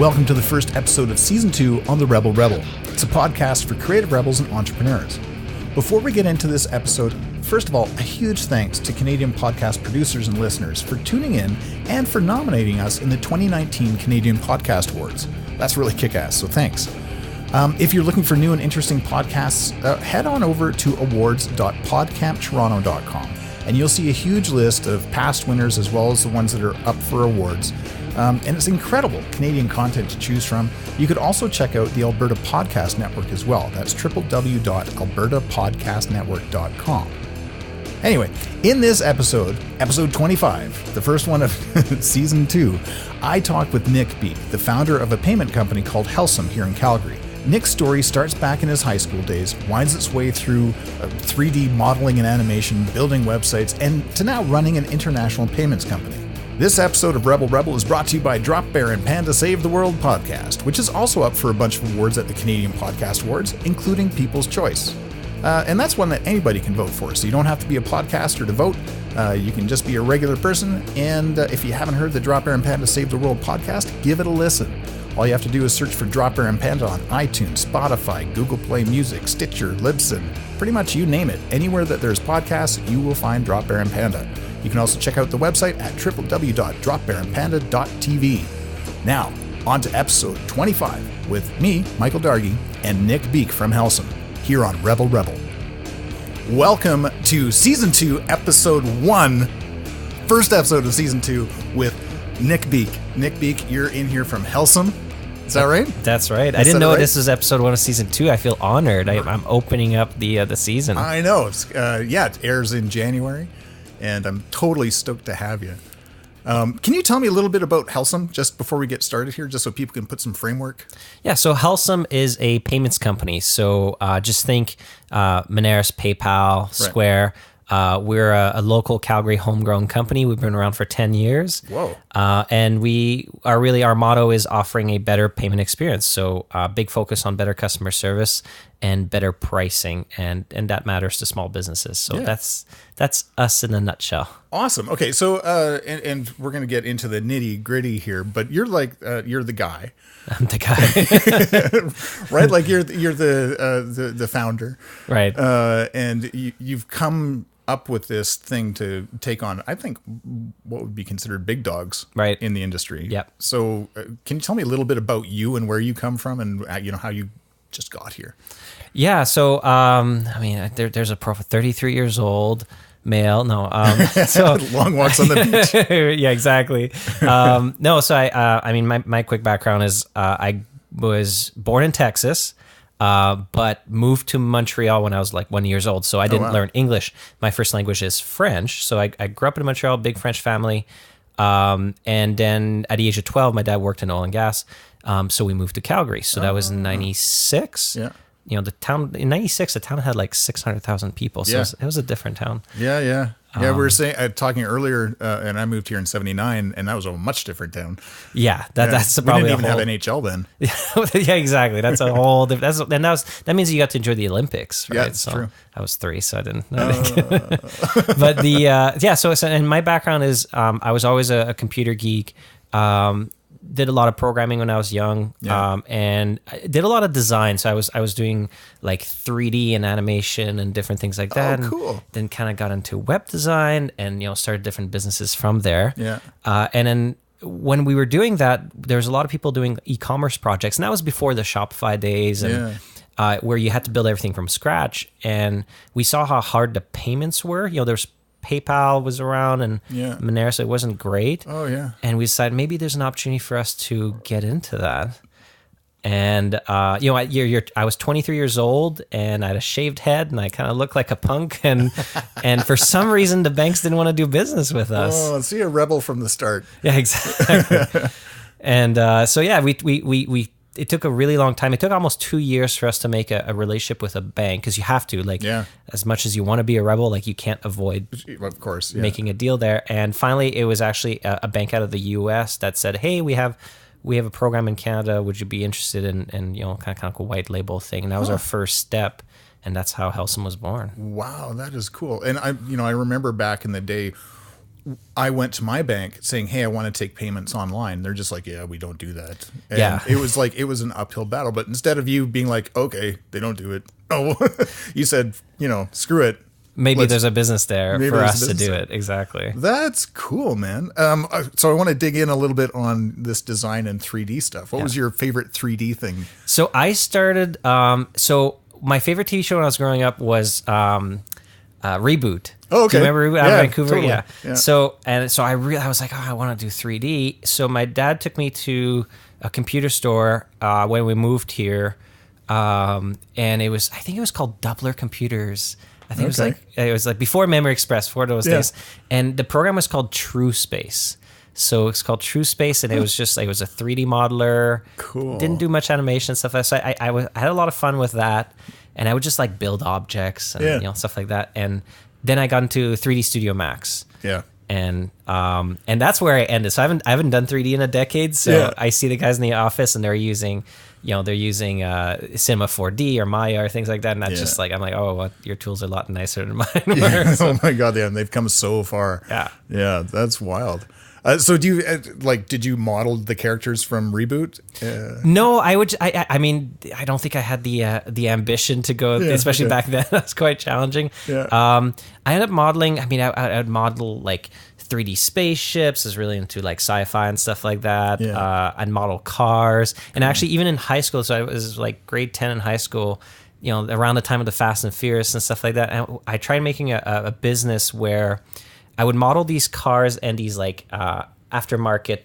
welcome to the first episode of Season 2 on the Rebel Rebel. It's a podcast for creative rebels and entrepreneurs. Before we get into this episode, first of all, a huge thanks to Canadian podcast producers and listeners for tuning in and for nominating us in the 2019 Canadian Podcast Awards. That's really kick-ass, so thanks. If you're looking for new and interesting podcasts, head on over to awards.podcamptoronto.com and you'll see a huge list of past winners as well as the ones that are up for awards. And it's incredible Canadian content to choose from. You could also check out the Alberta Podcast Network as well. That's www.albertapodcastnetwork.com. Anyway, in this episode 25, the first one of Season 2, I talked with Nic Beique, the founder of a payment company called Helcim here in Calgary. Nic's story starts back in his high school days, winds its way through 3D modeling and animation, building websites, and to now running an international payments company. This episode of Rebel Rebel is brought to you by Drop Bear and Panda Save the World podcast, which is also up for a bunch of awards at the Canadian Podcast Awards, including People's Choice. And that's one that anybody can vote for, so you don't have to be a podcaster to vote. You can just be a regular person, and if you haven't heard the Drop Bear and Panda Save the World podcast, give it a listen. All you have to do is search for Drop Bear and Panda on iTunes, Spotify, Google Play Music, Stitcher, Libsyn, pretty much you name it. Anywhere that there's podcasts, you will find Drop Bear and Panda. You can also check out the website at www.dropbearandpanda.tv. Now, on to episode 25 with me, Michael Dargy, and Nic Beique from Helcim, here on Rebel Rebel. Welcome to Season 2, Episode 1, first episode of Season 2 with Nic Beique. Nic Beique, you're in here from Helcim. Is that right? That's right. I didn't know this was episode 1 of Season 2. I feel honored. I'm opening up the season. I know. It airs in January, and I'm totally stoked to have you. Can you tell me a little bit about Helcim just before we get started here, just so people can put some framework? Yeah, so Helcim is a payments company. So just think Moneris, PayPal, Square. We're a local Calgary homegrown company. We've been around for 10 years. Whoa. And our motto is offering a better payment experience. So big focus on better customer service and better pricing. And that matters to small businesses. So that's us in a nutshell. Awesome. Okay. So, and we're going to get into the nitty gritty here, but you're you're the guy. I'm the guy. Right? Like you're the founder. Right. And you've come up with this thing to take on, I think, what would be considered big dogs in the industry. Yep. So can you tell me a little bit about you and where you come from and how you just got here? Yeah. So, there's a profile, 33 years old, male. No. So long walks on the beach. Yeah, exactly. My quick background is, I was born in Texas, but moved to Montreal when I was like 1 year old. So I didn't learn English. My first language is French. So I grew up in Montreal, big French family. And then at the age of 12, my dad worked in oil and gas. So we moved to Calgary. So that was in 96. Yeah. The town in 96, the town had like 600,000 people. So it was a different town. Yeah. Yeah. We were talking earlier, and I moved here in 79, and that was a much different town. Yeah, that's probably we didn't even have NHL then. Yeah, exactly. That's a whole different. That means you got to enjoy the Olympics, right? Yeah, it's true. I was 3, so I didn't. But So and my background is I was always a computer geek. Did a lot of programming when I was young, and I did a lot of design. So I was doing like 3D and animation and different things like that. Oh, cool. And then kind of got into web design and started different businesses from there. Yeah. And then when we were doing that, there was a lot of people doing e-commerce projects, and that was before the Shopify days and where you had to build everything from scratch. And we saw how hard the payments were. There's PayPal was around and Moneris, so it wasn't great. Oh, yeah. And we decided maybe there's an opportunity for us to get into that. And, I was 23 years old and I had a shaved head and I kind of looked like a punk. And for some reason, the banks didn't want to do business with us. Oh, see, a rebel from the start. Yeah, exactly. And we it took a really long time. It took almost 2 years for us to make a relationship with a bank, because you have to, as much as you want to be a rebel, you can't avoid, of course, making a deal there. And finally, it was actually a bank out of the U.S. that said, "Hey, we have a program in Canada. Would you be interested in kind of a white label thing?" And that was our first step, and that's how Helcim was born. Wow, that is cool. And I remember back in the day I went to my bank saying, "Hey, I want to take payments online." They're just like, "Yeah, we don't do that." And Yeah. it was an uphill battle. But instead of you being like, "Okay, they don't do it," you said, "Screw it." Maybe there's a business there for us to do it. Exactly. That's cool, man. So I want to dig in a little bit on this design and 3D stuff. What was your favorite 3D thing? So I started. So my favorite TV show when I was growing up was Reboot. Oh, okay. Do you remember Reboot out of Vancouver? Totally. Yeah. So I was like, I want to do 3D. So my dad took me to a computer store when we moved here, and I think it was called Doubler Computers. I think it was like before Memory Express, before those days, and the program was called True Space. So it's called True Space, and it was just it was a 3D modeler. Cool. Didn't do much animation stuff. So I had a lot of fun with that, and I would just like build objects and stuff like that. And then I got into 3D Studio Max. Yeah. And that's where I ended. So I haven't done 3D in a decade. So I see the guys in the office, and they're using Cinema 4D or Maya or things like that. And that's just like, I'm like, oh, well, your tools are a lot nicer than mine were. So. Oh my God, yeah, they've come so far. Yeah. Yeah, that's wild. So do you did you model the characters from Reboot? No, I mean, I don't think I had the ambition to go, especially back then. That was quite challenging. Yeah. I ended up modeling. I mean, I would model like 3D spaceships. I was really into like sci-fi and stuff like that. Yeah. I'd model cars, and actually even in high school. So I was like grade 10 in high school. Around the time of the Fast and Furious and stuff like that. And I tried making a business where I would model these cars and these like aftermarket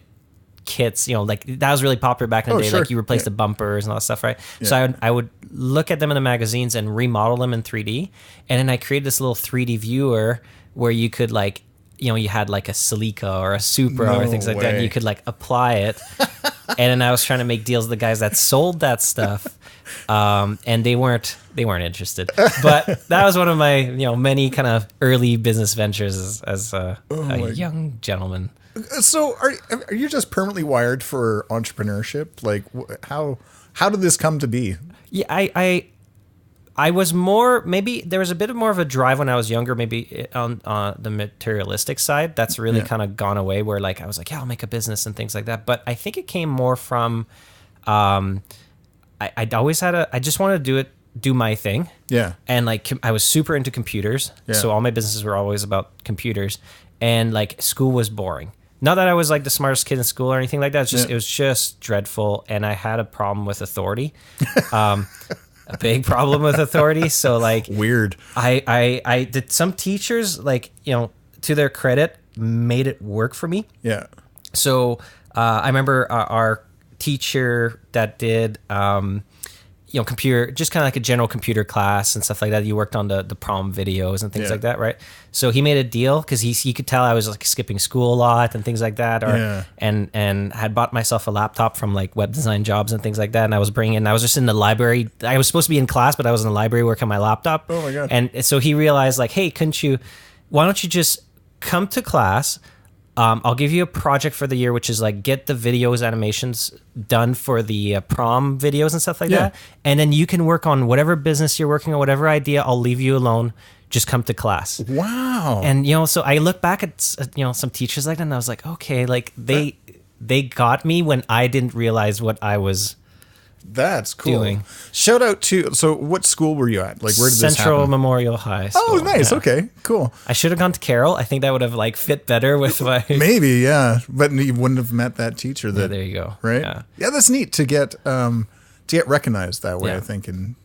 kits, like that was really popular back in the day. Sure. Like you replace the bumpers and all that stuff, right? Yeah. So I would look at them in the magazines and remodel them in 3D. And then I created this little 3D viewer where you could like, you had like a Celica or a Supra or things like that. And you could like apply it. And then I was trying to make deals with the guys that sold that stuff. And they weren't interested, but that was one of my, many kind of early business ventures as a young gentleman. So are you just permanently wired for entrepreneurship? Like how did this come to be? Yeah, I was maybe there was a bit more of a drive when I was younger, maybe on the materialistic side. That's really kind of gone away, where like I was like, yeah, I'll make a business and things like that. But I think it came more from, I'd always had I just wanted to do my thing. Yeah. And like, I was super into computers. Yeah. So all my businesses were always about computers, and like school was boring. Not that I was like the smartest kid in school or anything like that. It was just dreadful. And I had a problem with authority. A big problem with authority. So like weird. I did, some teachers, like, to their credit, made it work for me. Yeah. So I remember our teacher that did computer, just kind of like a general computer class and stuff like that. You worked on the prom videos and things like that, right? So he made a deal because he could tell I was like skipping school a lot and things like that, and had bought myself a laptop from like web design jobs and things like that. And I was just in the library. I was supposed to be in class, but I was in the library working on my laptop. Oh my God. And so he realized like, hey, why don't you just come to class? I'll give you a project for the year, which is like get the videos, animations done for the prom videos and stuff like that. And then you can work on whatever business you're working on, whatever idea. I'll leave you alone. Just come to class. Wow. And, so I look back at, some teachers like that, and I was like, okay, like they got me when I didn't realize what I was That's cool. doing. Shout out to, so what school were you at? Like, where did this happen? Central Memorial High School. Oh, nice. Yeah. Okay, cool. I should have gone to Carroll. I think that would have like fit better with my... Maybe, yeah. But you wouldn't have met that teacher. Yeah, there you go. Right? Yeah, that's neat to get recognized that way, I think. And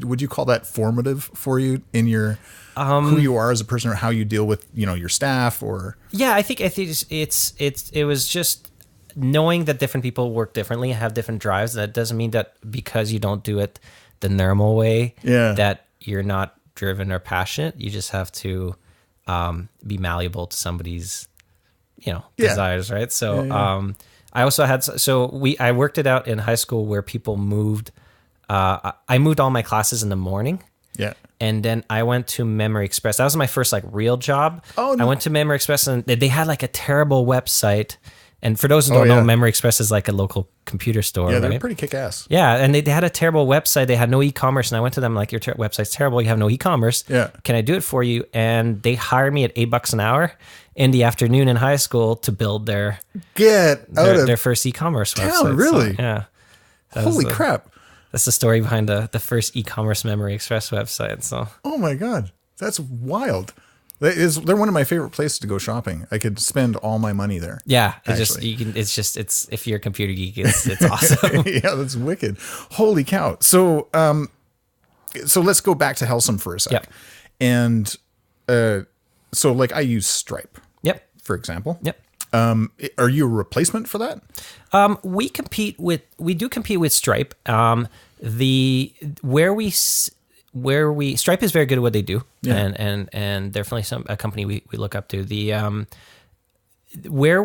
would you call that formative for you in your... who you are as a person, or how you deal with, your staff, or... Yeah, I think it was just... knowing that different people work differently and have different drives. That doesn't mean that because you don't do it the normal way, that you're not driven or passionate. You just have to be malleable to somebody's, desires, right? So I also had, I worked it out in high school where people moved. I moved all my classes in the morning. Yeah. And then I went to Memory Express. That was my first like real job. Oh, no. I went to Memory Express, and they had like a terrible website. And for those who don't know, Memory Express is like a local computer store. Yeah, they're right? pretty kick-ass. Yeah, and they had a terrible website. They had no e-commerce, and I went to them like, your website's terrible. You have no e-commerce. Yeah. Can I do it for you? And they hired me at $8 an hour in the afternoon in high school to build their first e-commerce website. Really? So, yeah. Holy crap. That's the story behind the first e-commerce Memory Express website. So. Oh my God, that's wild. They're one of my favorite places to go shopping. I could spend all my money there. Yeah, it's if you're a computer geek, it's awesome. Yeah, that's wicked. Holy cow. So let's go back to Helcim for a sec. Yep. And so like I use Stripe. Yep. For example. Yep. Are you a replacement for that? We do compete with Stripe. Stripe is very good at what they do, and definitely a company we look up to. Where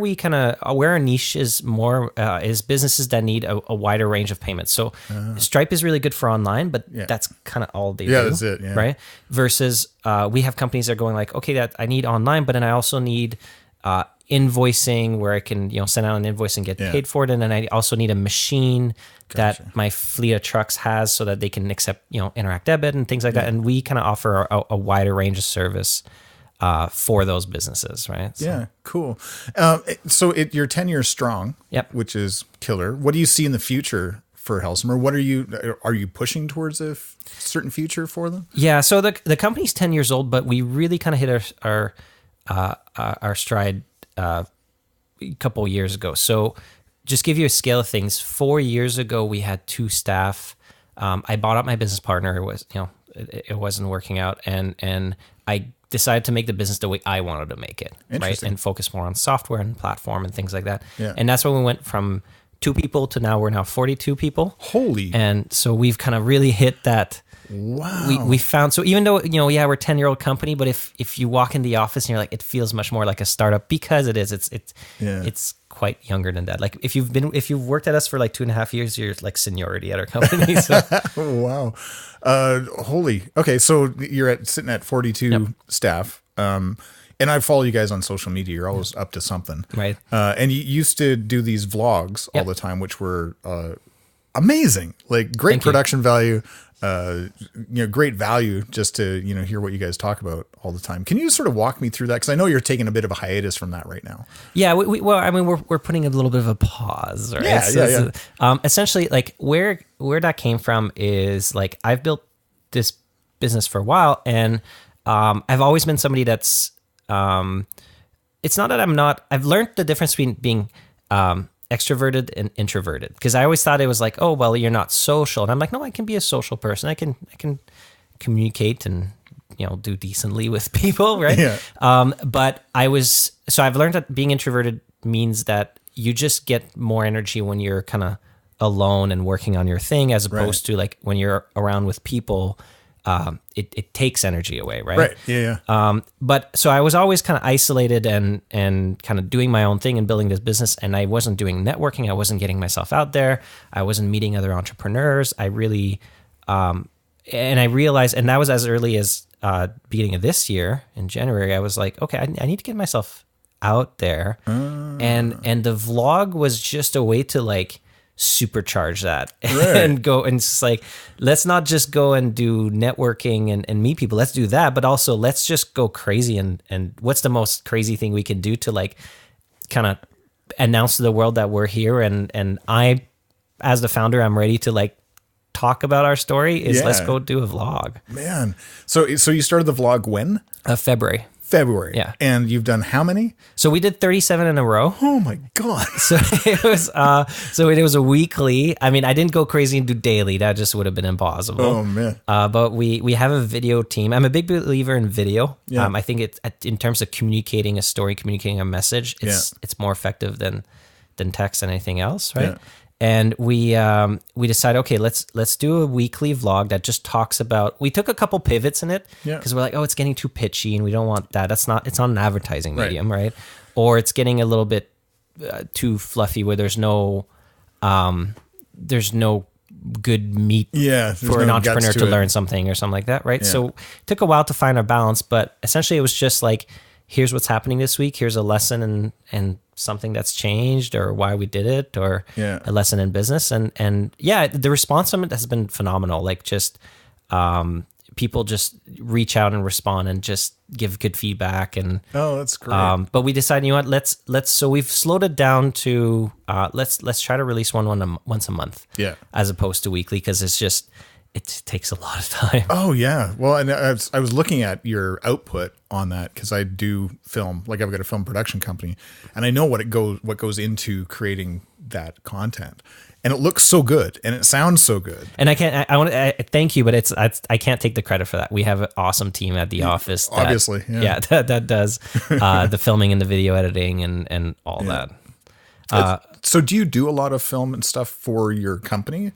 our niche is more is businesses that need a wider range of payments. So Stripe is really good for online, but that's kind of all they do. Yeah, that's it. Yeah. Right. Versus we have companies that are going like, okay, that I need online, but then I also need invoicing where I can send out an invoice and get paid for it, and then I also need a machine that my fleet of trucks has so that they can accept Interact Debit and things like that. And we kind of offer a wider range of service for those businesses, right? So. Yeah, cool. So you're 10 years strong, which is killer. What do you see in the future for Helcim, or what are you pushing towards a certain future for them? Yeah, so the company's 10 years old, but we really kind of hit our stride a couple years ago. So just give you a scale of things. 4 years ago, we had 2 staff. I bought out my business partner. It wasn't working out, and I decided to make the business the way I wanted to make it, right? And focus more on software and platform and things like that. Yeah. And that's when we went from 2 people to we're now 42 people. Holy! And so we've kind of really hit that. Wow. We found, so even though, we're a 10-year-old company, but if you walk in the office and you're like, it feels much more like a startup because it is, it's quite younger than that. Like if you've worked at us for like 2.5 years, you're like seniority at our company. So. Wow. Holy. Okay. So you're sitting at 42 staff. And I follow you guys on social media. You're always up to something. Right. And you used to do these vlogs all the time, which were, amazing, like great production value. Great value just to, hear what you guys talk about all the time. Can you sort of walk me through that? Because I know you're taking a bit of a hiatus from that right now. Yeah. We're putting a little bit of a pause, right? Yeah. Essentially, like where that came from is like, I've built this business for a while, and I've always been somebody that's, it's not that I've learned the difference between being, extroverted and introverted, because I always thought it was like, oh, well, you're not social. And I'm like, no, I can be a social person. I can communicate and, do decently with people. Right. Yeah. But I've learned that being introverted means that you just get more energy when you're kind of alone and working on your thing, as opposed to like when you're around with people, it takes energy away, right? Right. Yeah. But so I was always kind of isolated and kind of doing my own thing and building this business, and I wasn't doing networking. I wasn't getting myself out there. I wasn't meeting other entrepreneurs. I really, and I realized, and that was as early as beginning of this year in January. I was like, okay, I need to get myself out there, and the vlog was just a way to like supercharge that and go, and it's like, let's not just go and do networking and meet people. Let's do that, but also let's just go crazy and what's the most crazy thing we can do to like kind of announce to the world that we're here, and I, as the founder, I'm ready to like talk about our story. Let's go do a vlog. Man, so you started the vlog when? February. Yeah. And you've done how many? So we did 37 in a row. Oh my God. So it was a weekly. I mean, I didn't go crazy and do daily. That just would have been impossible. Oh man. But we have a video team. I'm a big believer in video. Yeah. I think it's in terms of communicating a story, communicating a message, it's more effective than text and anything else. Right. Yeah. And we decided, okay, let's do a weekly vlog that just talks about. We took a couple pivots in it because we're like, oh, it's getting too pitchy, and we don't want that. It's not an advertising medium, right? Or it's getting a little bit too fluffy, where there's no good meat for an entrepreneur to learn something or something like that, right? Yeah. So it took a while to find our balance, but essentially it was just like, here's what's happening this week. Here's a lesson and something that's changed or why we did it or a lesson in business. And yeah, the response from it has been phenomenal. Like just, people just reach out and respond and just give good feedback. And oh, that's great. But we decided, you know what, let's so we've slowed it down to let's try to release once a month, as opposed to weekly, because it takes a lot of time. Oh yeah, well, and I was looking at your output on that because I do film, like I've got a film production company, and I know what goes into creating that content. And it looks so good, and it sounds so good. And I want to thank you, but I can't take the credit for that. We have an awesome team at the office. Obviously, that does the filming and the video editing and all that. So, do you do a lot of film and stuff for your company?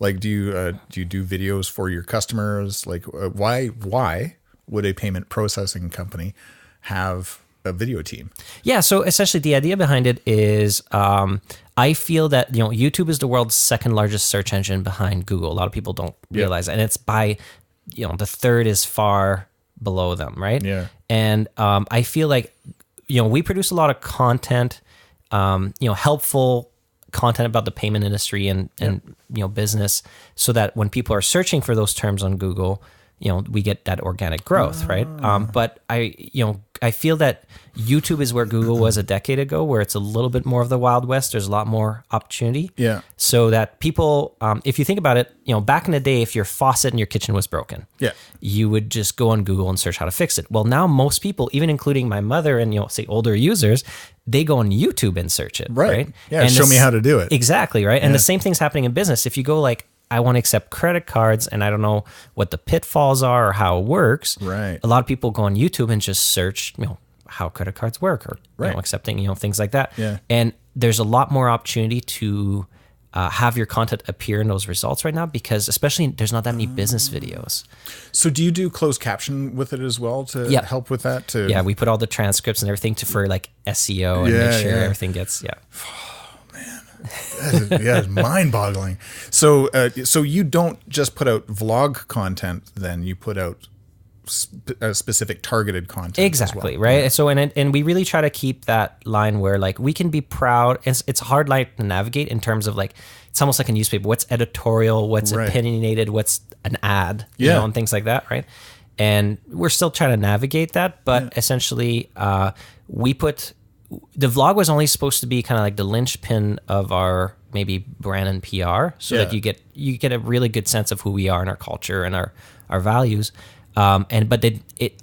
Like, do you do videos for your customers? Like, why would a payment processing company have a video team? Yeah, so essentially the idea behind it is I feel that, you know, YouTube is the world's second largest search engine behind Google. A lot of people don't realize that. And it's by, you know, the third is far below them, right? Yeah. And I feel like, you know, we produce a lot of content, you know, helpful content about the payment industry and you know, business, so that when people are searching for those terms on Google, you know, we get that organic growth, right? But I feel that YouTube is where Google was a decade ago, where it's a little bit more of the Wild West. There's a lot more opportunity. Yeah. So that people, if you think about it, you know, back in the day, if your faucet in your kitchen was broken, you would just go on Google and search how to fix it. Well, now most people, even including my mother and, you know, say older users, they go on YouTube and search it, right? Yeah, and show me how to do it. Exactly, right? And the same thing's happening in business. If you go like, I want to accept credit cards and I don't know what the pitfalls are or how it works. Right. A lot of people go on YouTube and just search, you know, how credit cards work or you know, accepting, you know, things like that. Yeah. And there's a lot more opportunity to have your content appear in those results right now, because especially there's not that many business videos. So do you do closed caption with it as well to help with that? Yeah, we put all the transcripts and everything for like SEO and make sure everything gets, it's mind-boggling. So you don't just put out vlog content, then you put out specific targeted content. Exactly, as well. right? So and we really try to keep that line where like we can be proud. It's a hard line to navigate in terms of like, it's almost like a newspaper. What's editorial? What's opinionated? What's an ad? You know, and things like that, right? And we're still trying to navigate that, but essentially, we put. The vlog was only supposed to be kind of like the linchpin of our maybe brand and PR, so that you get a really good sense of who we are and our culture and our values. But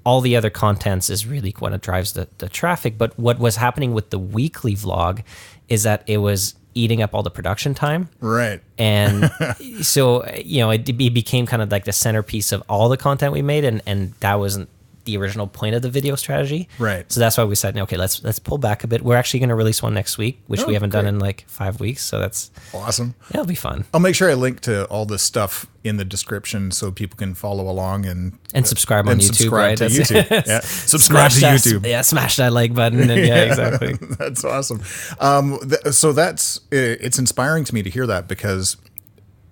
all the other contents is really what drives the traffic. But what was happening with the weekly vlog is that it was eating up all the production time. Right. And so, you know, it became kind of like the centerpiece of all the content we made, and that wasn't the original point of the video strategy. Right. So that's why we said, okay, let's pull back a bit. We're actually going to release one next week, which we haven't done in like 5 weeks. So that's awesome. It'll be fun. I'll make sure I link to all this stuff in the description so people can follow along and subscribe on YouTube. Subscribe to YouTube. Subscribe to YouTube. Yeah, smash that like button. And exactly. That's awesome. So it's inspiring to me to hear that, because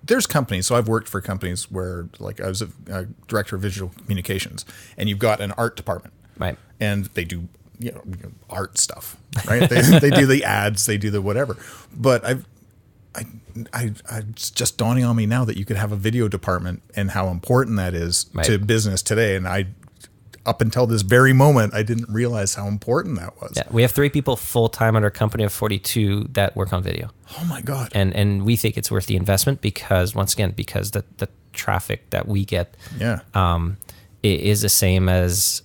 there's companies. So I've worked for companies where, like, I was a director of visual communications, and you've got an art department, right? And they do, you know, art stuff, right? they do the ads, they do the whatever. But it's just dawning on me now that you could have a video department and how important that is to business today. And up until this very moment, I didn't realize how important that was. Yeah, we have 3 people full-time at our company of 42 that work on video. Oh my God. And we think it's worth the investment because, once again, the traffic that we get is the same as,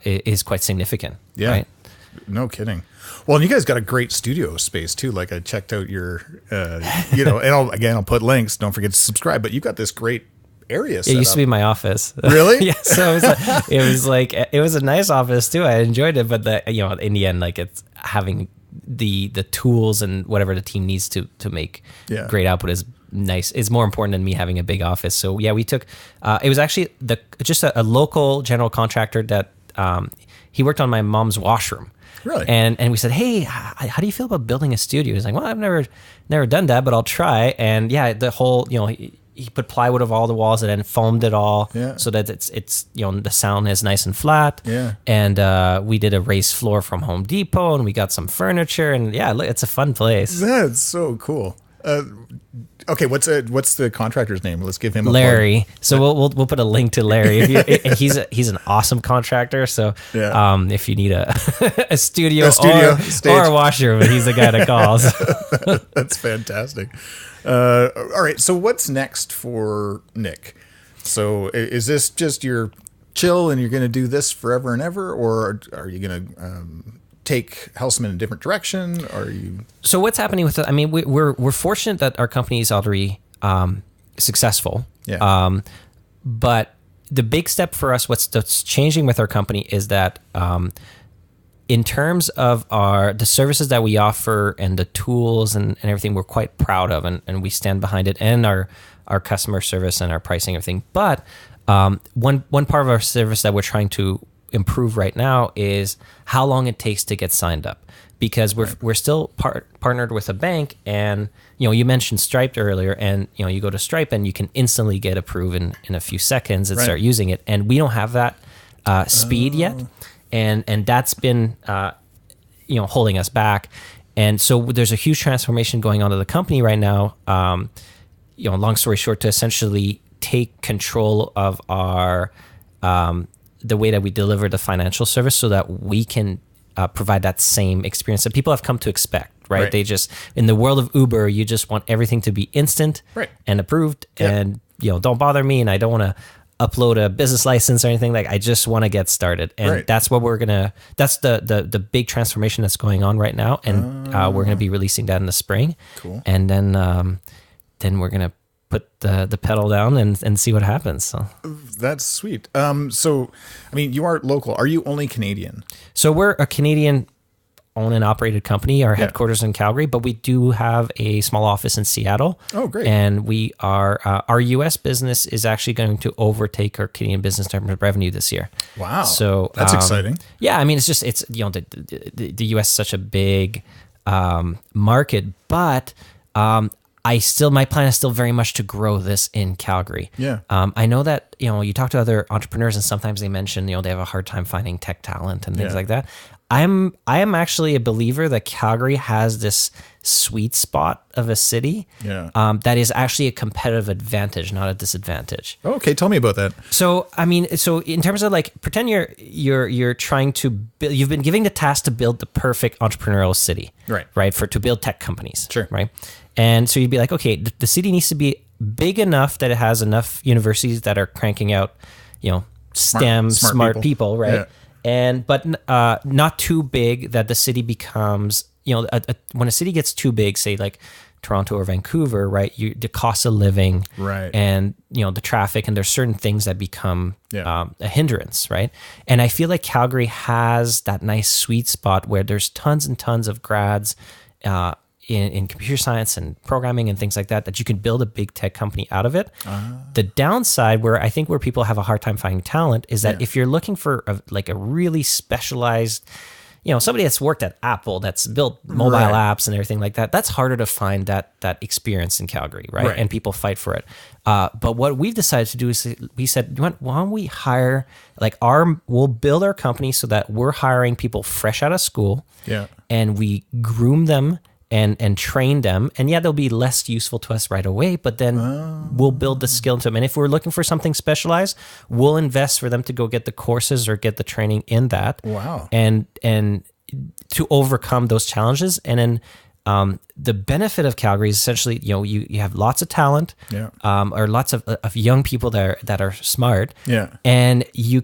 is quite significant. Yeah. Right? No kidding. Well, and you guys got a great studio space too. Like, I checked out your, you know, and I'll put links. Don't forget to subscribe, but you got this great area set It used up. to be my office. Really? Yeah. So it was a nice office too. I enjoyed it, but you know, in the end, like, it's having the tools and whatever the team needs to make great output is nice. It's more important than me having a big office. So yeah, we took. It was actually just a local general contractor that he worked on my mom's washroom. Really? And we said, hey, how do you feel about building a studio? He's like, well, I've never done that, but I'll try. And yeah, the whole, you know, he put plywood of all the walls and then foamed it all Yeah. so that it's the sound is nice and flat. Yeah. And we did a raised floor from Home Depot, and we got some furniture, and it's a fun place. That's so cool. Okay, what's the contractor's name? Let's give him a Larry. So we'll put a link to Larry. He's an awesome contractor. So if you need a studio or a washroom, he's the guy that calls. That's fantastic. All right, so what's next for Nic? So is this just your chill and you're going to do this forever and ever, or are you going to take Helcim in a different direction? Are you? So what's happening with it? I mean, we're fortunate that our company is already successful. Yeah. But the big step for us, what's changing with our company is that in terms of the services that we offer and the tools and everything, we're quite proud of, and we stand behind it, and our customer service and our pricing and everything. But one part of our service that we're trying to improve right now is how long it takes to get signed up, because we're still partnered with a bank, and you mentioned Stripe earlier, and you go to Stripe and you can instantly get approved in a few seconds and start using it, and we don't have that speed yet, and that's been holding us back. And so there's a huge transformation going on to the company right now, long story short, to essentially take control of our the way that we deliver the financial service, so that we can provide that same experience that people have come to expect, right? They just, in the world of Uber, you just want everything to be instant and approved, and don't bother me, and I don't want to upload a business license or anything. Like, I just want to get stared, and that's what that's the big transformation that's going on right now, and we're gonna be releasing that in the spring. Cool. And then we're gonna put the pedal down and see what happens. So that's sweet. So, I mean, you are local. Are you only Canadian? So we're a Canadian owned and operated company. Our headquarters in Calgary, but we do have a small office in Seattle. Oh, great. And we are, our US business is actually going to overtake our Canadian business in terms of revenue this year. Wow. So that's exciting. Yeah. I mean, the US is such a big market, but my plan is still very much to grow this in Calgary. Yeah. I know that, you talk to other entrepreneurs, and sometimes they mention, they have a hard time finding tech talent and things like that. I am actually a believer that Calgary has this sweet spot of a city that is actually a competitive advantage, not a disadvantage. Okay, tell me about that. So, I mean, in terms of pretend you're trying to build, you've been giving the task to build the perfect entrepreneurial city, right? To build tech companies, sure, right? And so you'd be like, okay, the city needs to be big enough that it has enough universities that are cranking out, STEM smart people, right? Yeah. But not too big that the city becomes, when a city gets too big, say like Toronto or Vancouver, right? The cost of living, right, and the traffic, and there's certain things that become a hindrance, right? And I feel like Calgary has that nice sweet spot where there's tons and tons of grads in computer science and programming and things like that you can build a big tech company out of it. The downside, where people have a hard time finding talent, is that if you're looking for a really specialized, somebody that's worked at Apple, that's built mobile apps and everything like that, that's harder to find that experience in Calgary, right? And people fight for it. But what we've decided to do is we said, why don't we hire, we'll build our company so that we're hiring people fresh out of school, and we groom them and train them, and they'll be less useful to us right away, but then we'll build the skill into them. And if we're looking for something specialized, we'll invest for them to go get the courses or get the training in that. Wow. And to overcome those challenges. And then the benefit of Calgary is essentially, you have lots of talent, or lots of young people that are smart, and you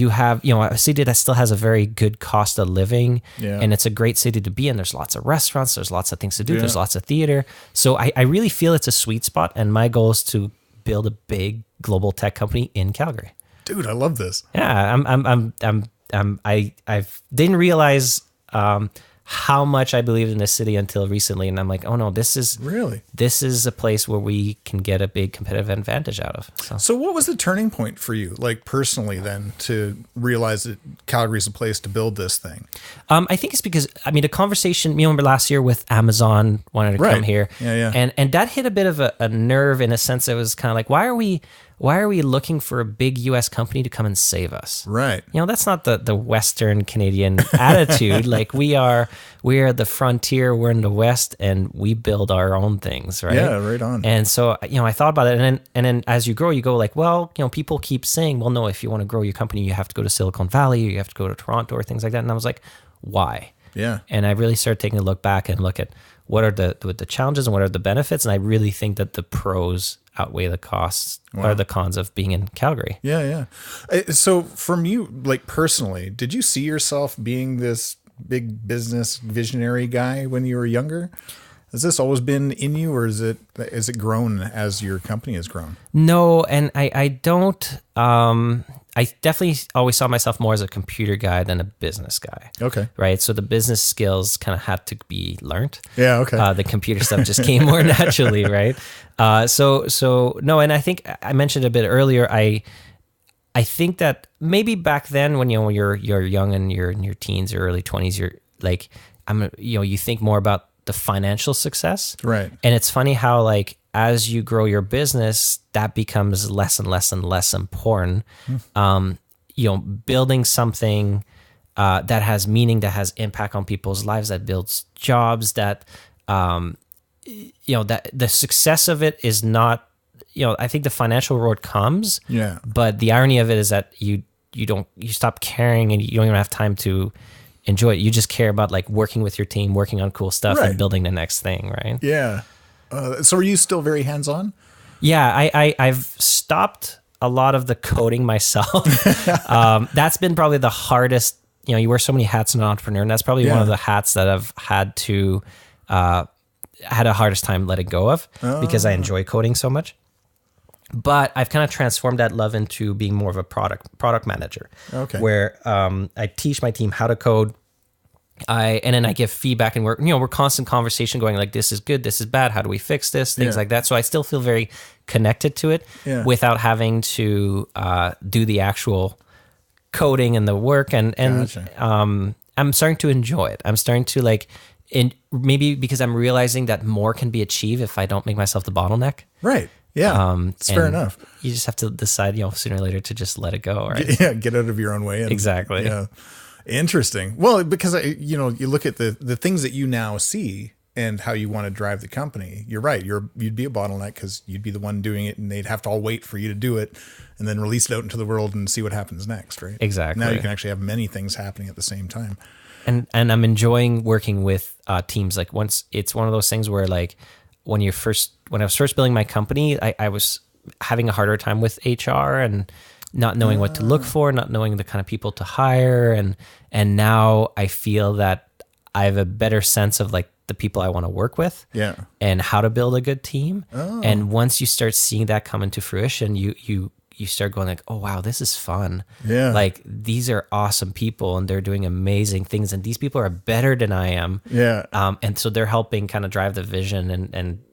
have a city that still has a very good cost of living, and it's a great city to be in. There's lots of restaurants, there's lots of things to do, there's lots of theater. So I really feel it's a sweet spot, and my goal is to build a big global tech company in Calgary. Dude, I love this. Yeah, I didn't realize how much I believed in this city until recently. And I'm like, oh no, this is a place where we can get a big competitive advantage out of. So what was the turning point for you, like personally then, to realize that Calgary's a place to build this thing? I think it's because, I mean, the conversation, you remember last year with Amazon wanted to come here. Yeah. And that hit a bit of a nerve in a sense. It was kind of like, why are we looking for a big US company to come and save us? Right. You know, that's not the Western Canadian attitude. Like we are the frontier, we're in the West, and we build our own things, right? Yeah, right on. And so, you know, I thought about it, and then as you grow, you go like, well, you know, people keep saying, well, no, if you want to grow your company, you have to go to Silicon Valley, or you have to go to Toronto, or things like that. And I was like, why? Yeah. And I really started taking a look back and look at what are the challenges and what are the benefits. And I really think that the pros outweigh the costs or the cons of being in Calgary. Yeah. So from you, like personally, did you see yourself being this big business visionary guy when you were younger? Has this always been in you, or is it grown as your company has grown? No, and I don't. I definitely always saw myself more as a computer guy than a business guy. Okay. Right. So the business skills kind of had to be learned. Yeah. Okay. The computer stuff just came more naturally. Right. So no, and I think I mentioned a bit earlier, I think that maybe back then when you're young and you're in your teens or early 20s, you're like, you think more about the financial success. Right. And it's funny how like, as you grow your business, that becomes less and less and less important. Building something that has meaning, that has impact on people's lives, that builds jobs, that that the success of it is not. I think the financial reward comes. Yeah. But the irony of it is that you stop caring and you don't even have time to enjoy it. You just care about like working with your team, working on cool stuff, and building the next thing. Right. Yeah. So are you still very hands-on? Yeah, I've stopped a lot of the coding myself. That's been probably the hardest. You wear so many hats as an entrepreneur, and that's probably one of the hats that I've had to had a hardest time letting go of because I enjoy coding so much. But I've kind of transformed that love into being more of a product manager. Okay. Where I teach my team how to code. And then I give feedback, and we're constant conversation going like, this is good, this is bad, how do we fix this, things like that. So I still feel very connected to it without having to do the actual coding and the work. And Gotcha. I'm starting to enjoy it. I'm starting to maybe because I'm realizing that more can be achieved if I don't make myself the bottleneck. Right. Yeah. It's fair enough. You just have to decide, sooner or later to just let it go. Right. Yeah. Get out of your own way. Exactly. Yeah. Interesting. Well, because you look at the things that you now see and how you want to drive the company. You're right. You'd be a bottleneck because you'd be the one doing it, and they'd have to all wait for you to do it, and then release it out into the world and see what happens next. Right. Exactly. Now you can actually have many things happening at the same time. And I'm enjoying working with teams. Like it's one of those things where like when I was first building my company, I was having a harder time with HR and not knowing what to look for, not knowing the kind of people to hire. And now I feel that I have a better sense of like the people I want to work with and how to build a good team. Oh. And once you start seeing that come into fruition, you start going like, oh, wow, this is fun. Yeah. Like these are awesome people and they're doing amazing things. And these people are better than I am. Yeah. And so they're helping kind of drive the vision and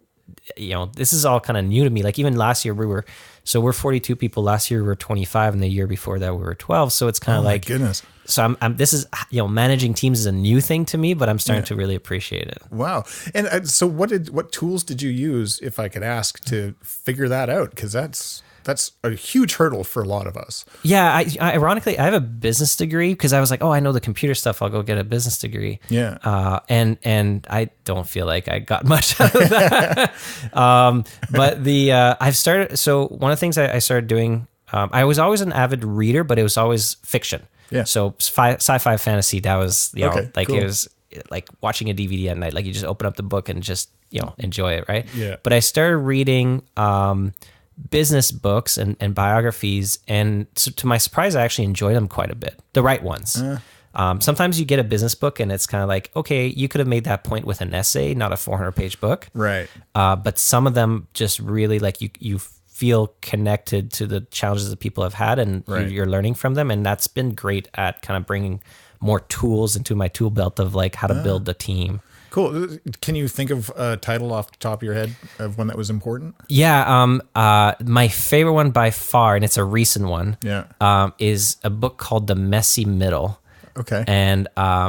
this is all kind of new to me. Like even last year we're 42 people. Last year we were 25, and the year before that we were 12. So it's kind of like, goodness. So this is, managing teams is a new thing to me, but I'm starting to really appreciate it. Wow. And so what tools did you use, if I could ask, to figure that out? Because that's a huge hurdle for a lot of us. Yeah. Ironically, I have a business degree because I was like, oh, I know the computer stuff. I'll go get a business degree. Yeah. And I don't feel like I got much out of that. But I've started. So one of the things I started doing, I was always an avid reader, but it was always fiction. Yeah. So sci-fi fantasy, that was, cool. It was like watching a DVD at night. Like you just open up the book and just, enjoy it. Right. Yeah. But I started reading, business books and biographies, and so to my surprise, I actually enjoy them quite a bit. The right ones. Sometimes you get a business book and it's kind of like, okay, you could have made that point with an essay, not a 400-page book. Right. But some of them just really like you feel connected to the challenges that people have had, and you're learning from them, and that's been great at kind of bringing more tools into my tool belt of like how to build a team. Cool. Can you think of a title off the top of your head of one that was important? Yeah. My favorite one by far, and it's a recent one, is a book called The Messy Middle. Okay. And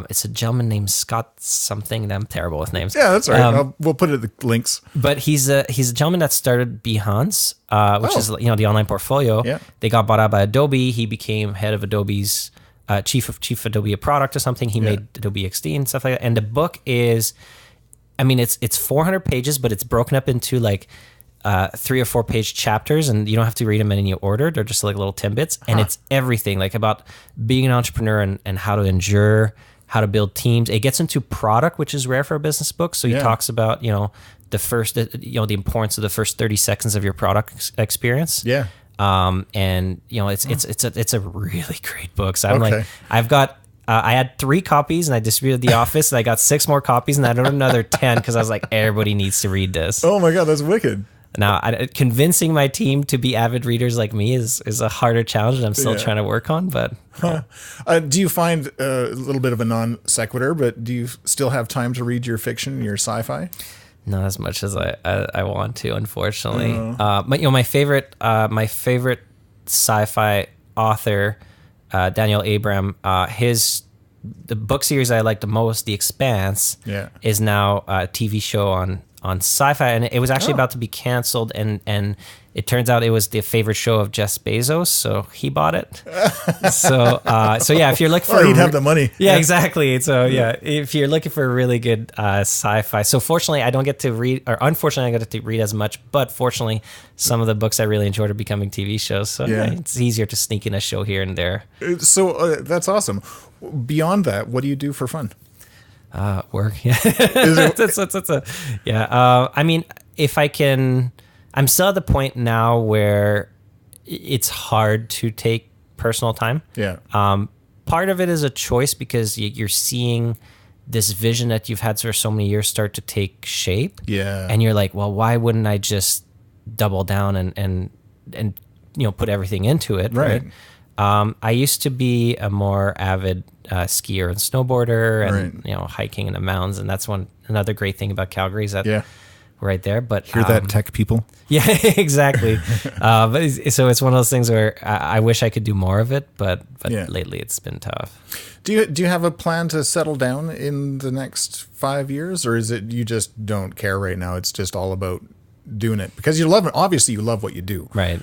it's a gentleman named Scott something, and I'm terrible with names. Yeah, that's right. We'll put it in the links. But he's a gentleman that started Behance, which is the online portfolio. Yeah. They got bought out by Adobe. He became head of Adobe's chief Adobe product or something. He made Adobe XD and stuff like that. And the book is, I mean, it's 400 pages, but it's broken up into like 3 or 4 page chapters, and you don't have to read them in any order. They're just like little tidbits, and it's everything like about being an entrepreneur and how to endure, how to build teams. It gets into product, which is rare for a business book. So he talks about the first the importance of the first 30 seconds of your product experience. Yeah. And it's a really great book. So I'm like, I've got. I had 3 copies and I distributed The Office, and I got 6 more copies, and I don't another 10 because I was like, everybody needs to read this. Oh my God, that's wicked. Now, convincing my team to be avid readers like me is a harder challenge that I'm still trying to work on. But do you find a little bit of a non sequitur? But do you still have time to read your fiction, your sci-fi? Not as much as I want to, unfortunately. But my favorite sci-fi author, Daniel Abram, the book series I like the most, The Expanse, is now a TV show on Sci-Fi, and it was actually about to be canceled, and it turns out it was the favorite show of Jeff Bezos, so he bought it. so yeah, if you're looking for, he'd have the money. Yeah, exactly. So yeah, if you're looking for a really good sci-fi, so fortunately I don't get to read, or unfortunately I get to read as much, but fortunately some of the books I really enjoyed are becoming TV shows. So it's easier to sneak in a show here and there. So that's awesome. Beyond that, what do you do for fun? Work. Yeah. I mean, if I can, I'm still at the point now where it's hard to take personal time. Yeah. Part of it is a choice because you're seeing this vision that you've had for so many years start to take shape. Yeah. And you're like, well, why wouldn't I just double down and put everything into it? Right. I used to be a more avid skier and snowboarder and hiking in the mountains, and that's another great thing about Calgary is that we're right there. But hear that, tech people? Yeah, exactly. So it's one of those things where I wish I could do more of it, but lately it's been tough. Do you have a plan to settle down in the next 5 years, or is it you just don't care right now? It's just all about doing it because you love it. Obviously, you love what you do, right?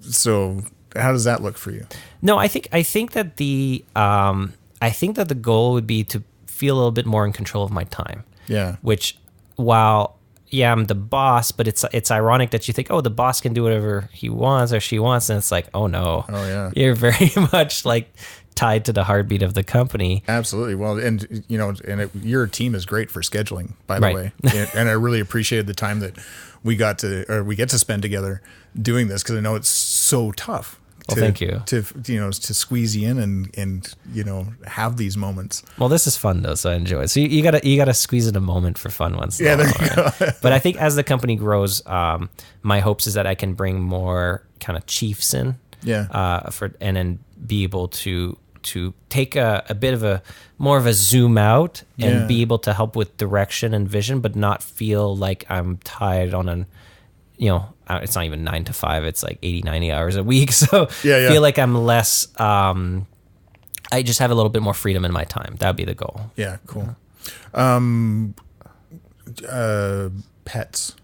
So. How does that look for you? No, I think that the goal would be to feel a little bit more in control of my time. Yeah. Which, while I'm the boss, but it's ironic that you think, oh, the boss can do whatever he wants or she wants, and it's like, oh no, you're very much like tied to the heartbeat of the company. Absolutely. Well, and your team is great for scheduling, by the way, and I really appreciated the time that we get to spend together doing this because I know it's so tough. Thank you. To squeeze you in and have these moments. Well, this is fun though, so I enjoy it. So you gotta squeeze in a moment for fun once. Yeah, there you go. But I think as the company grows, my hopes is that I can bring more kind of chiefs in. Yeah. And then be able to take a bit of a more of a zoom out and be able to help with direction and vision, but not feel like I'm tied on it's not even 9 to 5. It's like 80, 90 hours a week. So feel like I'm less, I just have a little bit more freedom in my time. That'd be the goal. Yeah. Cool. Pets.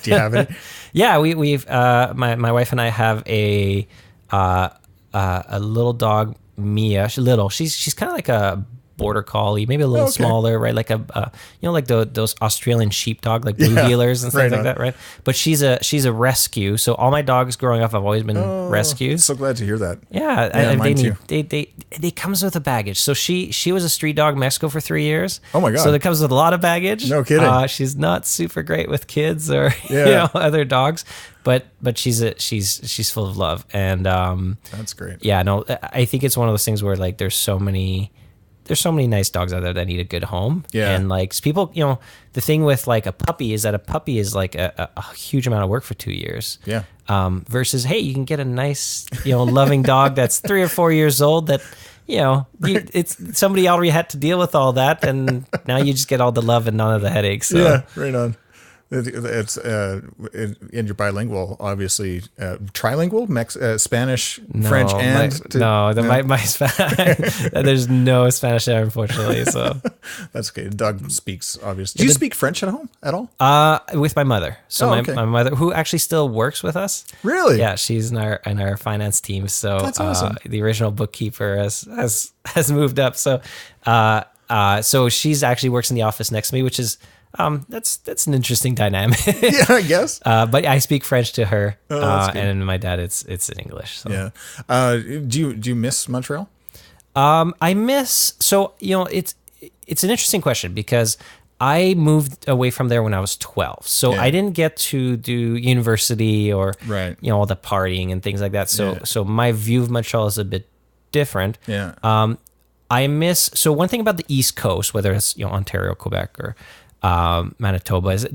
Do you have any? Yeah. We've, my wife and I have a little dog, Mia. She's kind of like a border collie, maybe a little smaller, right? Like those Australian sheepdog, like blue heelers and stuff like that, right? But she's a rescue. So all my dogs growing up have always been rescues. So glad to hear that. Yeah, they comes with a baggage. So she was a street dog in Mexico for 3 years. Oh my god! So that comes with a lot of baggage. No kidding. She's not super great with kids or other dogs. But she's full of love, and that's great. Yeah, no, I think it's one of those things where like there's so many nice dogs out there that need a good home. Yeah, and like people, the thing with like a puppy is that a puppy is like a huge amount of work for 2 years. Yeah. Versus, hey, you can get a nice loving dog that's 3 or 4 years old that it's somebody already had to deal with all that, and now you just get all the love and none of the headaches. So. Yeah, right on. It's and you're bilingual, obviously. Trilingual, Spanish, French, and there's no Spanish there, unfortunately. So that's okay. Doug speaks, obviously. Do you speak French at home at all? With my mother. So my mother, who actually still works with us. Really? Yeah, she's in our finance team. So that's awesome. The original bookkeeper has moved up. So so she's actually works in the office next to me, which is. That's an interesting dynamic. Yeah, I guess. But I speak French to her, and my dad, it's in English. So. Yeah. Do you miss Montreal? I miss. So it's an interesting question because I moved away from there when I was 12. So I didn't get to do university or all the partying and things like that. So my view of Montreal is a bit different. Yeah. I miss. So one thing about the East Coast, whether it's Ontario, Quebec, or Manitoba, is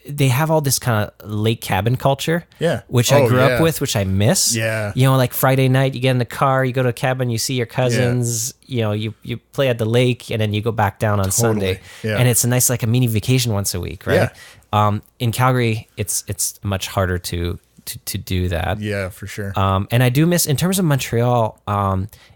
they have all this kind of lake cabin culture, which I grew up with, which I miss. Like Friday night, you get in the car, you go to a cabin, you see your cousins, you play at the lake, and then you go back down on Sunday, and it's a nice like a mini vacation once a week, right? In Calgary, it's much harder to do that. Yeah, for sure. And I do miss, in terms of Montreal,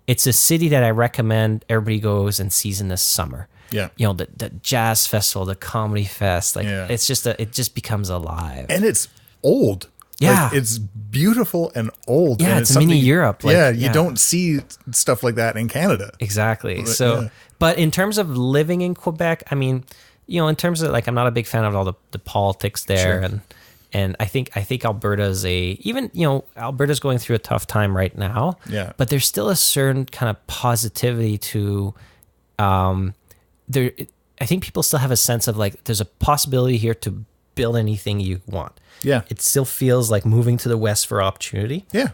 it's a city that I recommend everybody goes and sees in the summer. Yeah. The jazz festival, the comedy fest, it's just it just becomes alive. And it's old. Yeah. Like, it's beautiful and old. Yeah, and it's mini Europe. You don't see stuff like that in Canada. Exactly. But in terms of living in Quebec, I mean, in terms of I'm not a big fan of all the politics there, and I think Alberta's Alberta's going through a tough time right now. Yeah. But there's still a certain kind of positivity to there. I think people still have a sense of there's a possibility here to build anything you want. Yeah. It still feels like moving to the West for opportunity. Yeah.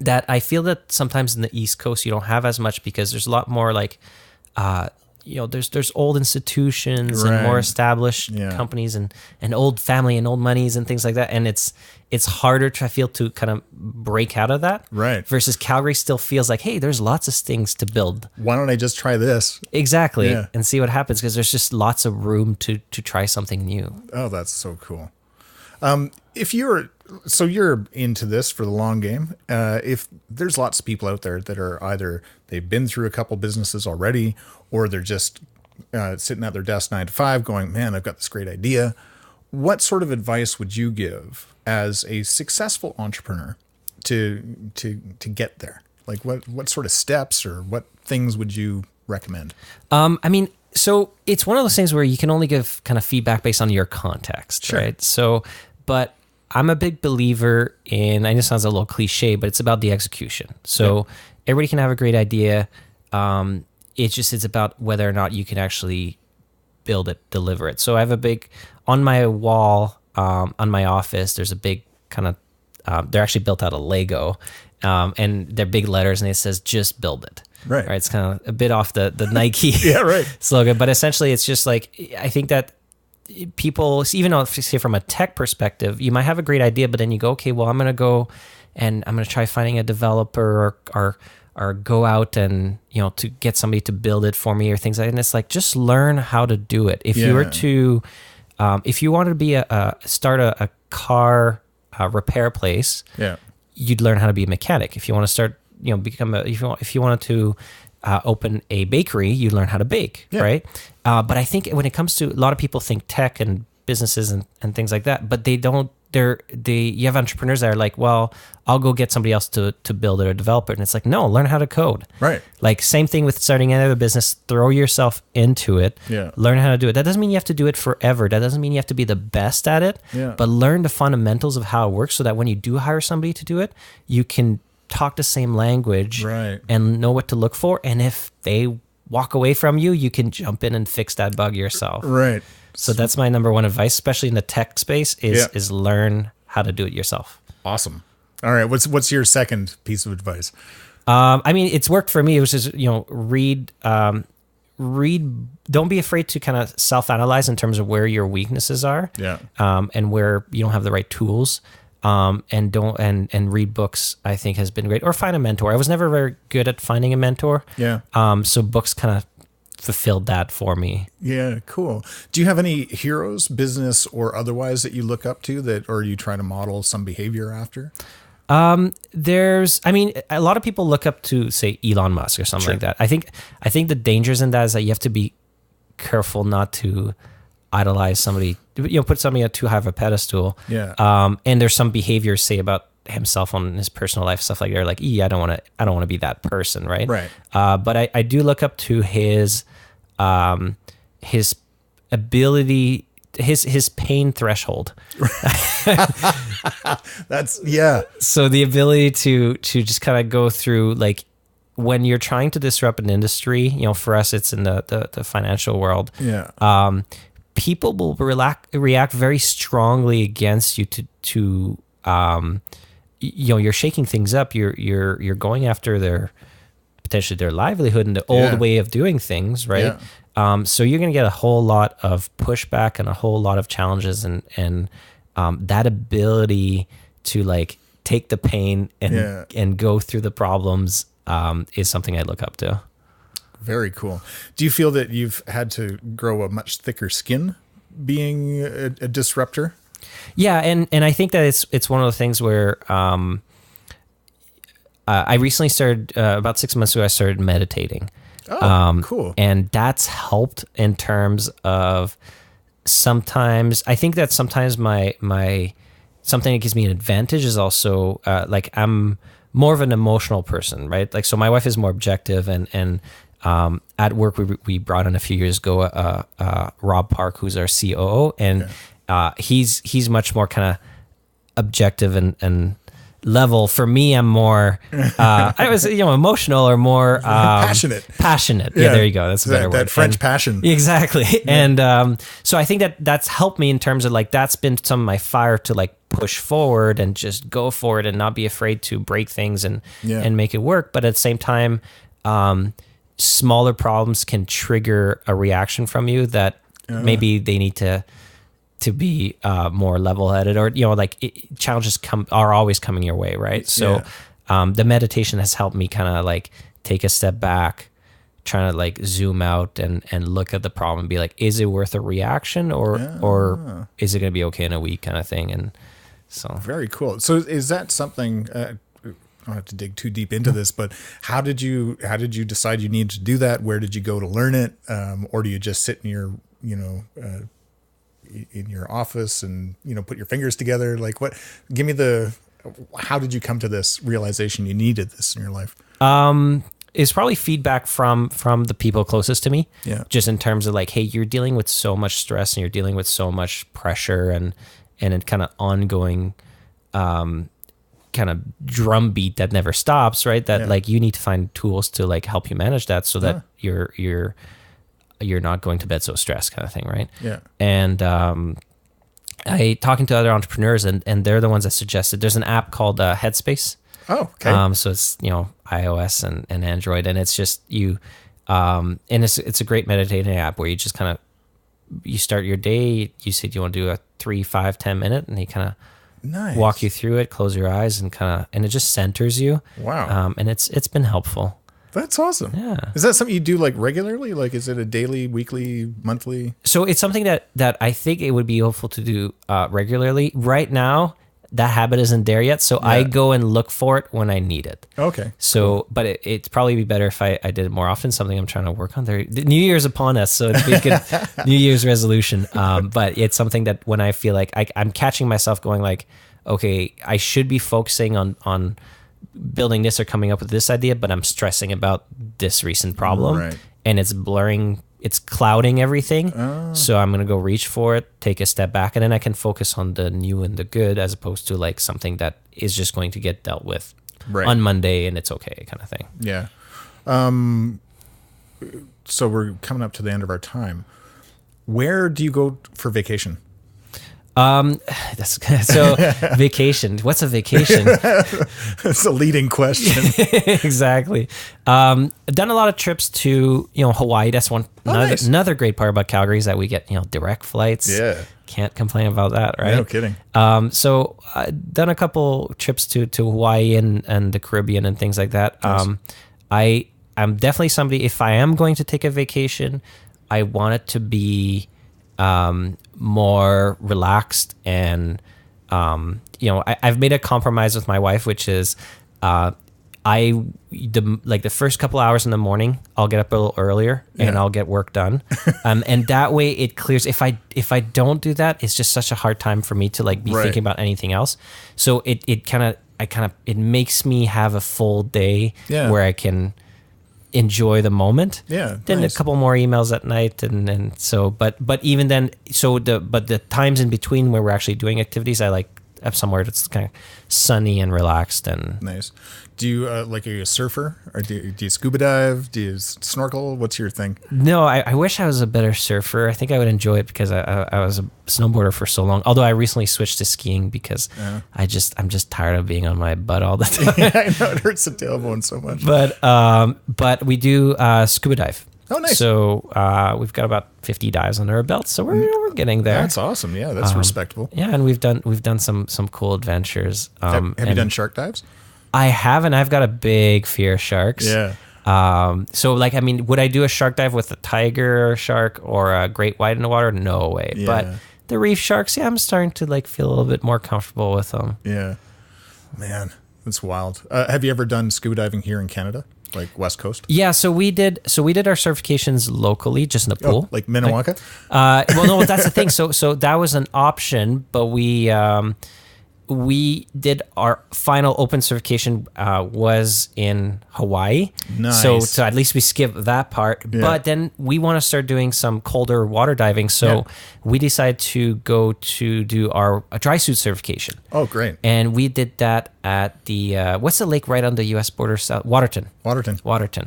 That I feel that sometimes in the East Coast you don't have as much because there's a lot more there's old institutions and more established companies and old family and old monies and things like that. And it's harder I feel to kind of break out of that. Right. Versus Calgary still feels like, hey, there's lots of things to build. Why don't I just try this? Exactly. Yeah. And see what happens because there's just lots of room to try something new. Oh, that's so cool. If you're into this for the long game, if there's lots of people out there that are either they've been through a couple businesses already, or they're just sitting at their desk 9 to 5 going, man, I've got this great idea. What sort of advice would you give as a successful entrepreneur to get there? Like what sort of steps or what things would you recommend? So it's one of those things where you can only give kind of feedback based on your context, right? So, but I'm a big believer in, I know it sounds a little cliche, but it's about the execution. So everybody can have a great idea. It's about whether or not you can actually build it, deliver it. So I have a big, on my wall, on my office, there's a big kind of, they're actually built out of Lego, and they're big letters and it says, just build it. Right. It's kind of a bit off the Nike slogan, but essentially it's just I think that people, even though say from a tech perspective, you might have a great idea, but then you go, okay, well, I'm going to go and I'm going to try finding a developer or go out and, to get somebody to build it for me or things like that. And it's just learn how to do it. If you were to, if you wanted to be start a car repair place, you'd learn how to be a mechanic. If you want to start, if you wanted to open a bakery, you learn how to bake, right? But I think when it comes to, a lot of people think tech and businesses and things like that, but they don't. You have entrepreneurs that are like, well, I'll go get somebody else to build it or develop it, and it's like, no, learn how to code. Right. Same thing with starting another business. Throw yourself into it. Learn how to do it. That doesn't mean you have to do it forever. That doesn't mean you have to be the best at it. But learn the fundamentals of how it works, so that when you do hire somebody to do it, you can talk the same language and know what to look for. And if they walk away from you, you can jump in and fix that bug yourself. Right. So that's my number one advice, especially in the tech space, is learn how to do it yourself. Awesome. All right. What's your second piece of advice? It's worked for me. It was just, read, don't be afraid to kind of self-analyze in terms of where your weaknesses are. And where you don't have the right tools. and read books, I think has been great. Or find a mentor. I was never very good at finding a mentor. Yeah. So books kind of fulfilled that for me. Yeah, cool. Do you have any heroes, business or otherwise, that you look up to or you try to model some behavior after? A lot of people look up to, say, Elon Musk or something like that. I think the dangers in that is that you have to be careful not to idolize somebody, put somebody at too high of a pedestal. Yeah. And there's some behaviors, say, about himself on his personal life, stuff like that. Like, I don't want to be that person, right? Right. But I do look up to his ability, his pain threshold. That's, yeah. So the ability to just kind of go through, like, when you're trying to disrupt an industry, for us, it's in the financial world. Yeah. People will react very strongly against you to you're shaking things up. You're going after potentially their livelihood and the old way of doing things, right? Yeah. So you're going to get a whole lot of pushback and a whole lot of challenges, and that ability to, like, take the pain and go through the problems is something I look up to. Very cool. Do you feel that you've had to grow a much thicker skin being a disruptor? Yeah, and I think that it's one of the things where I recently started, about 6 months ago, I started meditating. Oh, cool. And that's helped in terms of sometimes my something that gives me an advantage is also like, I'm more of an emotional person, right? Like, so my wife is more objective, and at work we brought in a few years ago Rob Park, who's our COO, and he's much more kind of objective and level. For me, I'm more I was emotional or more passionate. Yeah, there you go. That's a better word. That French passion. Exactly. Yeah. And so I think that's helped me in terms of, like, that's been some of my fire to, like, push forward and just go for it and not be afraid to break things and make it work. But at the same time, smaller problems can trigger a reaction from you that maybe they need to be more level-headed, or challenges are always coming your way, right? So the meditation has helped me kind of, like, take a step back, trying to, like, zoom out and look at the problem and be like, is it worth a reaction, or is it going to be okay in a week, kind of thing? And so very cool. So is that something? I don't have to dig too deep into this, but how did you decide you needed to do that? Where did you go to learn it, or do you just sit in your in your office and put your fingers together? Like, what? Give me how did you come to this realization you needed this in your life? It's probably feedback from the people closest to me. Yeah. Just in terms of, like, hey, you're dealing with so much stress and you're dealing with so much pressure and a kind of ongoing kind of drumbeat that never stops, right? That like, you need to find tools to, like, help you manage that so that you're not going to bed so stressed, kind of thing, right? Yeah. And I talking to other entrepreneurs, and they're the ones that suggested there's an app called Headspace. Oh, okay. So it's iOS and Android, and it's just you, and it's a great meditating app where you just kind of you start your day. You said you want to do a 3, 5, 10 minute, and he kind of walk you through it. Close your eyes and it just centers you. Wow. And it's been helpful. That's awesome. Yeah. Is that something you do, like, regularly? Like, is it a daily, weekly, monthly? So it's something that I think it would be helpful to do regularly. Right now, that habit isn't there yet, so I go and look for it when I need it. Okay. So, but it'd probably be better if I did it more often. Something I'm trying to work on. The New Year's upon us, so it'd be a good New Year's resolution. But it's something that when I feel like I'm catching myself going, like, okay, I should be focusing on building this or coming up with this idea, but I'm stressing about this recent problem, and it's blurring. It's clouding everything. So I'm going to go reach for it, take a step back, and then I can focus on the new and the good, as opposed to, like, something that is just going to get dealt with on Monday and it's okay, kind of thing. Yeah. So we're coming up to the end of our time. Where do you go for vacation? So vacation. What's a vacation? That's a leading question. Exactly. I've done a lot of trips to, Hawaii. That's Nice. another great part about Calgary is that we get, direct flights. Yeah. Can't complain about that, right? No kidding. So I've done a couple trips to Hawaii and the Caribbean and things like that. Nice. I'm definitely somebody, if I am going to take a vacation, I want it to be more relaxed and, I've made a compromise with my wife, which is the first couple hours in the morning, I'll get up a little earlier and I'll get work done. And that way it clears. If I don't do that, it's just such a hard time for me to be thinking about anything else. So it makes me have a full day where I can enjoy the moment. Yeah. Then nice. a couple more emails at night and so, but even then, the times in between where we're actually doing activities, I have somewhere that's kind of sunny and relaxed and nice. Do you are you a surfer or do you scuba dive? Do you snorkel? What's your thing? No, I wish I was a better surfer. I think I would enjoy it because I was a snowboarder for so long. Although I recently switched to skiing because I'm just tired of being on my butt all the time. I know it hurts the tailbone so much. But we do scuba dive. Oh, nice. So we've got about 50 dives under our belt, so we're getting there. That's awesome. Yeah, that's respectable. Yeah, and we've done some cool adventures. Have you done shark dives? I haven't. I've got a big fear of sharks. Yeah. So would I do a shark dive with a tiger shark or a great white in the water? No way. Yeah. But the reef sharks, I'm starting to feel a little bit more comfortable with them. Yeah. Man, that's wild. Have you ever done scuba diving here in Canada? West Coast? Yeah, so we did our certifications locally, just in the pool. Like Minnewaca? Well, no, that's the thing. So that was an option, but we did our final open certification was in Hawaii. Nice. So at least we skipped that part. Yeah. But then we want to start doing some colder water diving. So we decided to go to do a dry suit certification. Oh, great. And we did that at the, what's the lake right on the U.S. border? Waterton.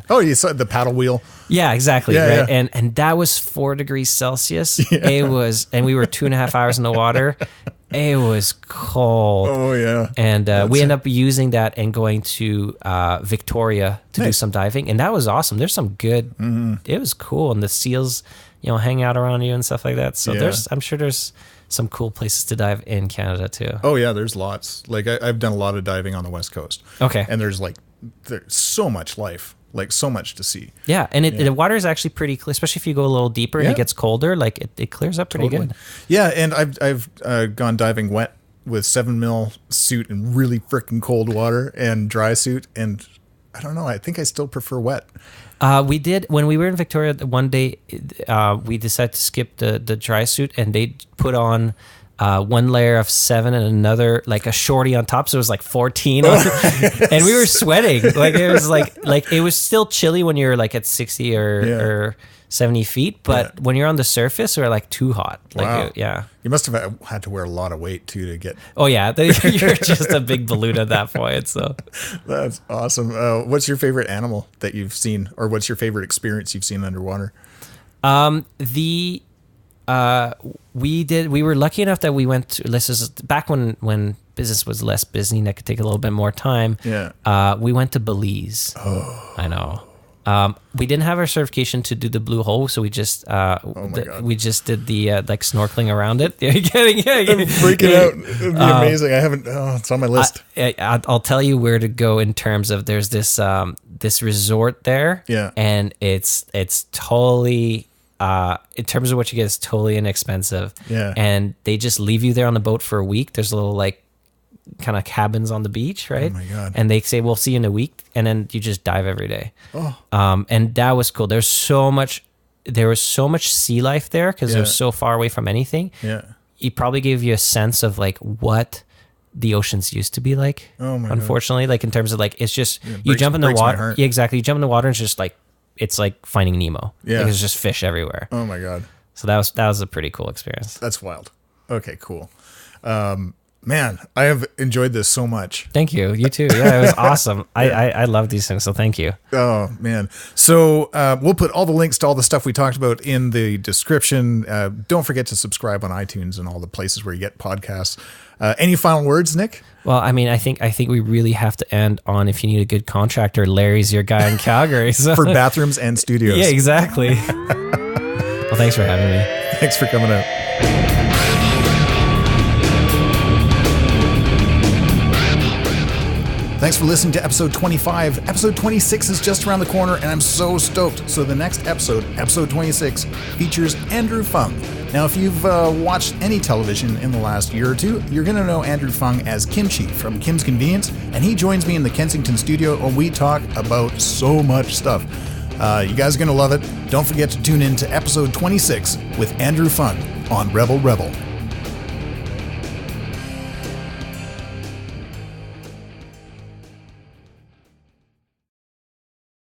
Oh, you saw the paddle wheel? Yeah, exactly. Yeah, right. yeah. And that was 4 degrees Celsius. Yeah. It was, and we were 2.5 hours in the water. It was cold. Oh, yeah. And we ended up using that and going to Victoria to do some diving. And that was awesome. There's some good, it was cool. And the seals, hang out around you and stuff like that. So I'm sure there's some cool places to dive in Canada too. Oh, yeah, there's lots. I've done a lot of diving on the West Coast. Okay. And there's so much life. So much to see. Yeah, and the water is actually pretty clear, especially if you go a little deeper and it gets colder. It clears up pretty good. Yeah, and I've gone diving wet with 7 mil suit in really freaking cold water and dry suit, and I don't know. I think I still prefer wet. We did when we were in Victoria one day. We decided to skip the dry suit, and they put on. One layer of 7 and another a shorty on top, so it was 14 and we were sweating. It was it was still chilly when you're at 60 or 70 feet, but when you're on the surface we're too hot. Wow. Yeah, you must have had to wear a lot of weight too to get. Oh yeah, you're just a big balloon at that point. So that's awesome. What's your favorite animal that you've seen, or what's your favorite experience you've seen underwater? We were lucky enough that we went to, this is back when business was less busy and that could take a little bit more time. Yeah. We went to Belize. Oh. I know. We didn't have our certification to do the blue hole, so we just we just did the snorkeling around it. Yeah, I'm freaking out. It'd be amazing. I haven't. It's on my list. I'll tell you where to go in terms of there's this this resort there. Yeah. And it's totally. In terms of what you get, it's totally inexpensive. Yeah. And they just leave you there on the boat for a week. There's little kind of cabins on the beach, right? Oh my God. And they say, we'll see you in a week. And then you just dive every day. Oh. And that was cool. There was so much sea life there because it was so far away from anything. Yeah. It probably gave you a sense of what the oceans used to be like. Oh my unfortunately, God. In terms of it's just, you jump in the water. Yeah, exactly. You jump in the water and it's just it's like Finding Nemo. Yeah. There's just fish everywhere. Oh my God. So that was a pretty cool experience. That's wild. Okay, cool. Man, I have enjoyed this so much. Thank you. You too. Yeah, it was awesome. I love these things, so thank you. Oh, man. So we'll put all the links to all the stuff we talked about in the description. Don't forget to subscribe on iTunes and all the places where you get podcasts. Any final words, Nick? Well, I mean, I think we really have to end on, if you need a good contractor, Larry's your guy in Calgary. So. For bathrooms and studios. Yeah, exactly. Well, thanks for having me. Thanks for coming out. Thanks for listening to episode 25. Episode 26 is just around the corner, and I'm so stoked. So the next episode, episode 26, features Andrew Fung. Now, if you've watched any television in the last year or two, you're going to know Andrew Fung as Kimchi from Kim's Convenience, and he joins me in the Kensington studio where we talk about so much stuff. You guys are going to love it. Don't forget to tune in to episode 26 with Andrew Fung on Rebel Rebel.